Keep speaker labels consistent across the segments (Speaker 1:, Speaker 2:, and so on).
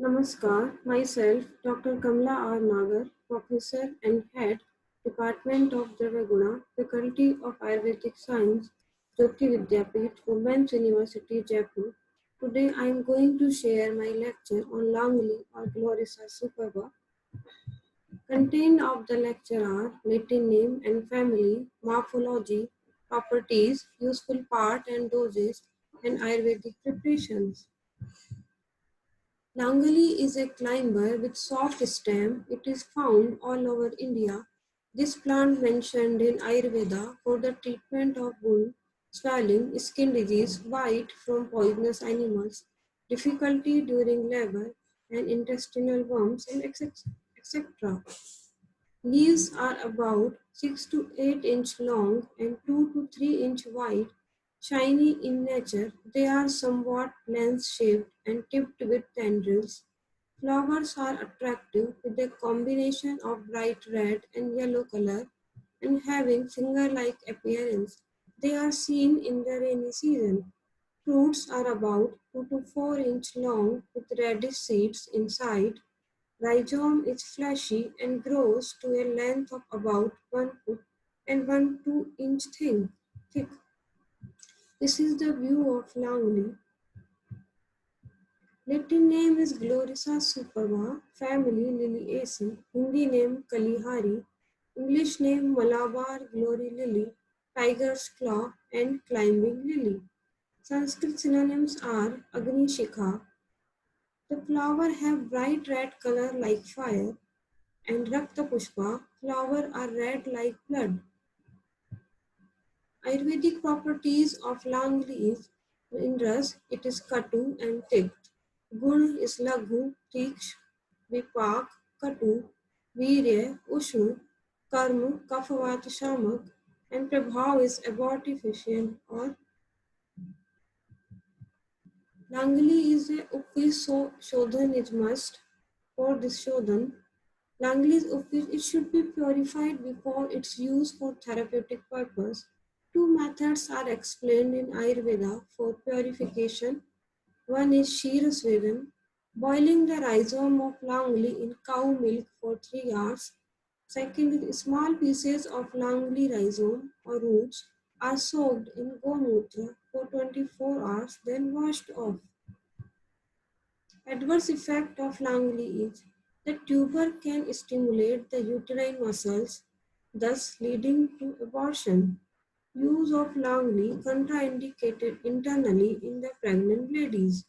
Speaker 1: Namaskar, myself Dr. Kamla R. Nagar, Professor and Head, Department of Dravaguna, Faculty of Ayurvedic Science, Jyoti Vidyapeeth, Women's University, Jaipur. Today I am going to share my lecture on Langli or Glorissa superba. Content of the lecture are Latin name and family, morphology, properties, useful part and doses, and Ayurvedic preparations. Langali is a climber with soft stem. It is found all over India. This plant mentioned in Ayurveda for the treatment of wound, swelling, skin disease, bite from poisonous animals, difficulty during labor, and intestinal worms, and etc. Leaves are about 6 to 8 inch long and 2 to 3 inch wide, shiny in nature. They are somewhat lens-shaped and tipped with tendrils. Flowers are attractive with a combination of bright red and yellow color and having finger-like appearance. They are seen in the rainy season. Fruits are about 2 to 4 inch long with reddish seeds inside. Rhizome is fleshy and grows to a length of about 1 foot and 1 2 inch thick. This is the view of Langley. Latin name is Glorissa superba, family Liliaceae, Hindi name Kalihari, English name Malabar glory lily, tiger's claw, and climbing lily. Sanskrit synonyms are Agni Shikha. The flower have bright red color like fire, and Rakta Pushpa, flower are red like blood. Ayurvedic properties of Langli is in Ras, it is Katu and Tikt. Gun is Laghu, Tiksh, Vipak, Katu, Virya, Ushnu, Karma, Kafavat Shamak, and Prabhav is abortifacient or Langli is a Uppi Shodhan is must for this Shodhan. Langli's opus it should be purified before its use for therapeutic purpose. Two methods are explained in Ayurveda for purification. One is Shirasvedam, boiling the rhizome of Langli in cow milk for 3 hours. Second is small pieces of Langli rhizome or roots are soaked in Gomutra for 24 hours, then washed off. Adverse effect of Langley is the tuber can stimulate the uterine muscles, thus leading to abortion. Use of Langley contraindicated internally in the pregnant ladies.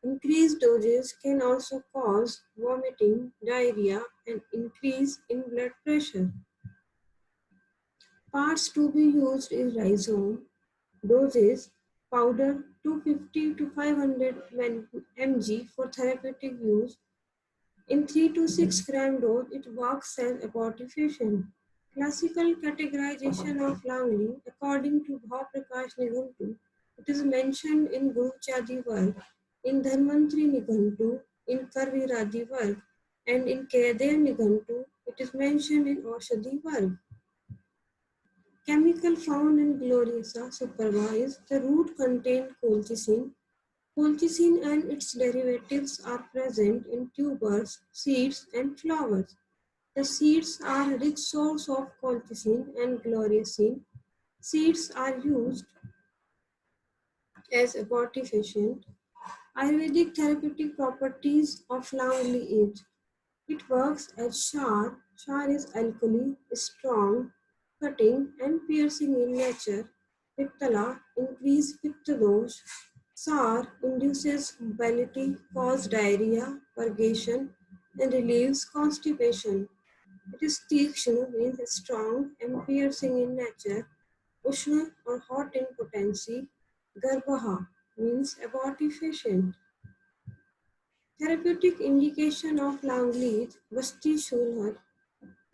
Speaker 1: Increased doses can also cause vomiting, diarrhea, and increase in blood pressure. Parts to be used is rhizome, doses, powder 250 to 500 mg for therapeutic use. In 3 to 6 gram dose, it works as abortifacient. Classical categorization of Langley, according to Bhauprakash Nigantu, it is mentioned in Guruchadi work, in Dhanvantri Nigantu, in Karviradi work, and in Kedev Nigantu, it is mentioned in Aushadhi work. Chemical found in Gloriosa superba is the root contained colchicine. Colchicine and its derivatives are present in tubers, seeds, and flowers. The seeds are a rich source of colchicine and gloriocin. Seeds are used as abortifacient. Ayurvedic therapeutic properties of Langli is it works as char. Char is alkali, strong, cutting, and piercing in nature. Pittala increase pitta dosh. Sour induces mobility, causes diarrhea, purgation, and relieves constipation. It is Tikshna means strong and piercing in nature. Ushna or hot in potency. Garbha means abortifacient. Therapeutic indication of Langley, Vasti Shulhar,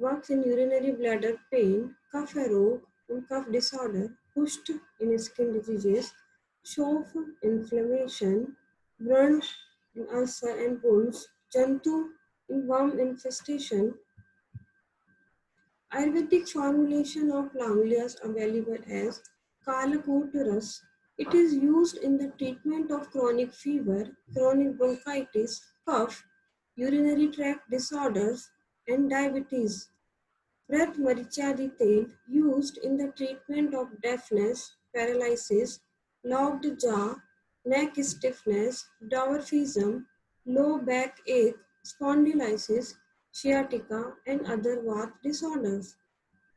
Speaker 1: works in urinary bladder pain, cough rog and cough disorder, Pusht in skin diseases, Shof inflammation, Brun in ulcer and wounds, Jantu in worm infestation. Ayurvedic formulation of Langlias available as Kalakotaras. It is used in the treatment of chronic fever, chronic bronchitis, cough, urinary tract disorders, and diabetes. Breath marichadi tel used in the treatment of deafness, paralysis, locked jaw, neck stiffness, dwarfism, low back ache, spondylitis, sciatica, and other Vat disorders.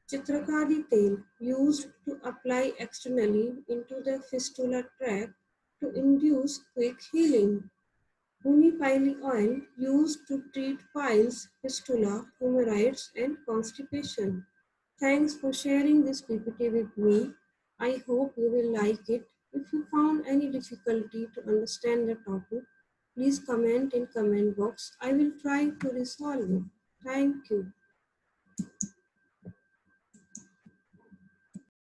Speaker 1: Chitrakari tel used to apply externally into the fistula tract to induce quick healing. Unipili oil used to treat piles, fistula, hemorrhoids, and constipation. Thanks for sharing this PPT with me. I hope you will like it. If you found any difficulty to understand the topic, please comment in comment box. I will try to resolve it. Thank you.